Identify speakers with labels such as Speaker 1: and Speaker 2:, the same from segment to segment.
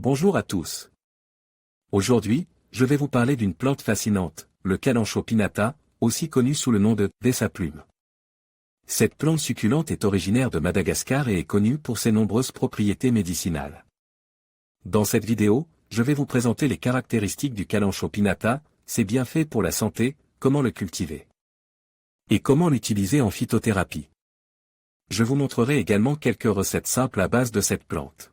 Speaker 1: Bonjour à tous. Aujourd'hui, je vais vous parler d'une plante fascinante, le calancho pinnata, aussi connu sous le nom de « dessaplume ». Cette plante succulente est originaire de Madagascar et est connue pour ses nombreuses propriétés médicinales. Dans cette vidéo, je vais vous présenter les caractéristiques du calancho pinnata, ses bienfaits pour la santé, comment le cultiver et comment l'utiliser en phytothérapie. Je vous montrerai également quelques recettes simples à base de cette plante.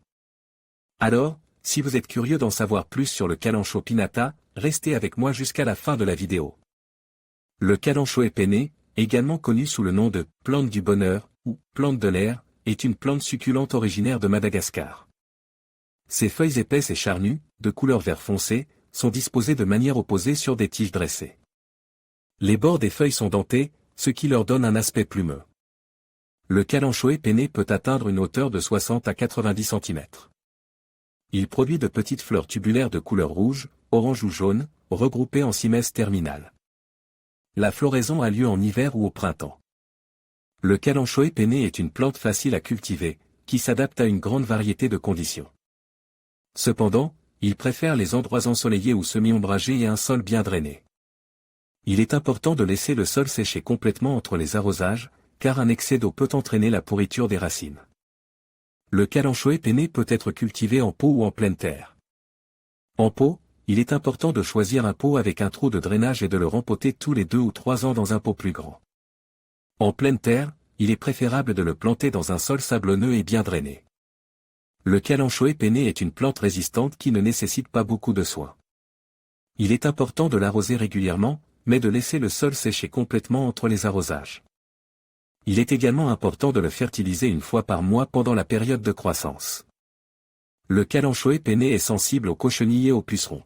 Speaker 1: Alors, si vous êtes curieux d'en savoir plus sur le calancho pinnata, restez avec moi jusqu'à la fin de la vidéo. Le calancho épéné, également connu sous le nom de « plante du bonheur » ou « plante de l'air », est une plante succulente originaire de Madagascar. Ses feuilles épaisses et charnues, de couleur vert foncé, sont disposées de manière opposée sur des tiges dressées. Les bords des feuilles sont dentés, ce qui leur donne un aspect plumeux. Le calancho épéné peut atteindre une hauteur de 60 à 90 cm. Il produit de petites fleurs tubulaires de couleur rouge, orange ou jaune, regroupées en cimaises terminales. La floraison a lieu en hiver ou au printemps. Le calancho épéné est une plante facile à cultiver, qui s'adapte à une grande variété de conditions. Cependant, il préfère les endroits ensoleillés ou semi-ombragés et un sol bien drainé. Il est important de laisser le sol sécher complètement entre les arrosages, car un excès d'eau peut entraîner la pourriture des racines. Le calancho épéné peut être cultivé en pot ou en pleine terre. En pot, il est important de choisir un pot avec un trou de drainage et de le rempoter tous les 2 ou 3 ans dans un pot plus grand. En pleine terre, il est préférable de le planter dans un sol sablonneux et bien drainé. Le calancho épéné est une plante résistante qui ne nécessite pas beaucoup de soins. Il est important de l'arroser régulièrement, mais de laisser le sol sécher complètement entre les arrosages. Il est également important de le fertiliser une fois par mois pendant la période de croissance. Le calancho épéné est sensible aux cochenilles et aux pucerons.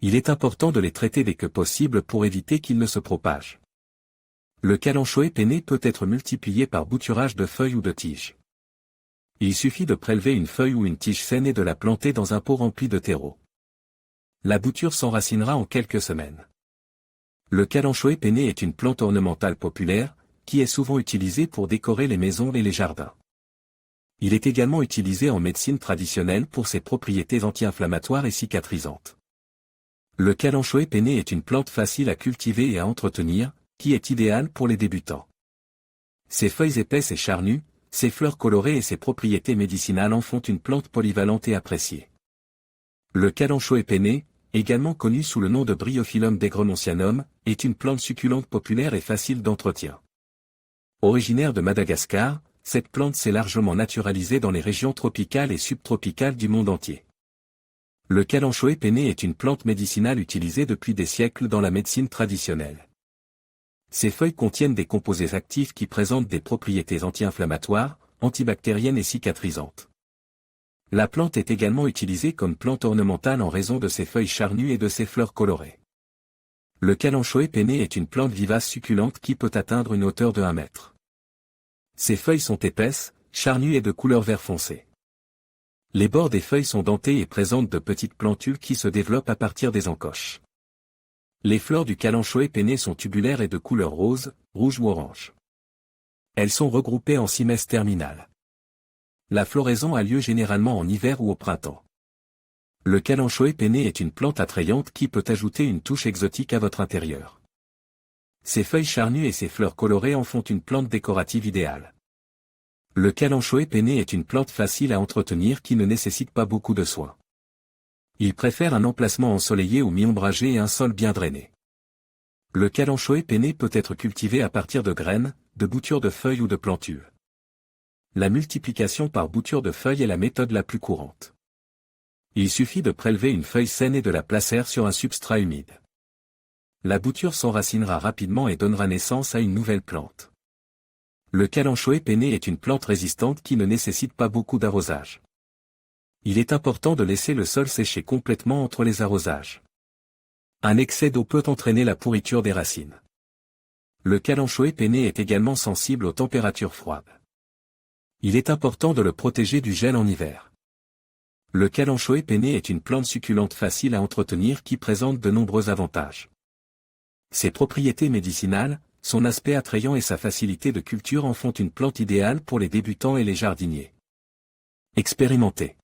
Speaker 1: Il est important de les traiter dès que possible pour éviter qu'ils ne se propagent. Le calancho épéné peut être multiplié par bouturage de feuilles ou de tiges. Il suffit de prélever une feuille ou une tige saine et de la planter dans un pot rempli de terreau. La bouture s'enracinera en quelques semaines. Le calancho épéné est une plante ornementale populaire, qui est souvent utilisée pour décorer les maisons et les jardins. Il est également utilisé en médecine traditionnelle pour ses propriétés anti-inflammatoires et cicatrisantes. Le calancho épéné est une plante facile à cultiver et à entretenir, qui est idéale pour les débutants. Ses feuilles épaisses et charnues, ses fleurs colorées et ses propriétés médicinales en font une plante polyvalente et appréciée. Le calancho épéné, également connu sous le nom de Bryophyllum degrononcianum, est une plante succulente populaire et facile d'entretien. Originaire de Madagascar, cette plante s'est largement naturalisée dans les régions tropicales et subtropicales du monde entier. Le calancho épéné est une plante médicinale utilisée depuis des siècles dans la médecine traditionnelle. Ses feuilles contiennent des composés actifs qui présentent des propriétés anti-inflammatoires, antibactériennes et cicatrisantes. La plante est également utilisée comme plante ornementale en raison de ses feuilles charnues et de ses fleurs colorées. Le calancho épéné est une plante vivace succulente qui peut atteindre une hauteur de 1 mètre. Ses feuilles sont épaisses, charnues et de couleur vert foncé. Les bords des feuilles sont dentés et présentent de petites plantules qui se développent à partir des encoches. Les fleurs du calancho épéné sont tubulaires et de couleur rose, rouge ou orange. Elles sont regroupées en cimaises terminales. La floraison a lieu généralement en hiver ou au printemps. Le calancho épéné est une plante attrayante qui peut ajouter une touche exotique à votre intérieur. Ses feuilles charnues et ses fleurs colorées en font une plante décorative idéale. Le calancho épéné est une plante facile à entretenir qui ne nécessite pas beaucoup de soins. Il préfère un emplacement ensoleillé ou mi-ombragé et un sol bien drainé. Le calancho épéné peut être cultivé à partir de graines, de boutures de feuilles ou de plantules. La multiplication par bouture de feuilles est la méthode la plus courante. Il suffit de prélever une feuille saine et de la placer sur un substrat humide. La bouture s'enracinera rapidement et donnera naissance à une nouvelle plante. Le calancho épéné est une plante résistante qui ne nécessite pas beaucoup d'arrosage. Il est important de laisser le sol sécher complètement entre les arrosages. Un excès d'eau peut entraîner la pourriture des racines. Le calancho épéné est également sensible aux températures froides. Il est important de le protéger du gel en hiver. Le calancho épéné est une plante succulente facile à entretenir qui présente de nombreux avantages. Ses propriétés médicinales, son aspect attrayant et sa facilité de culture en font une plante idéale pour les débutants et les jardiniers. Expérimentez.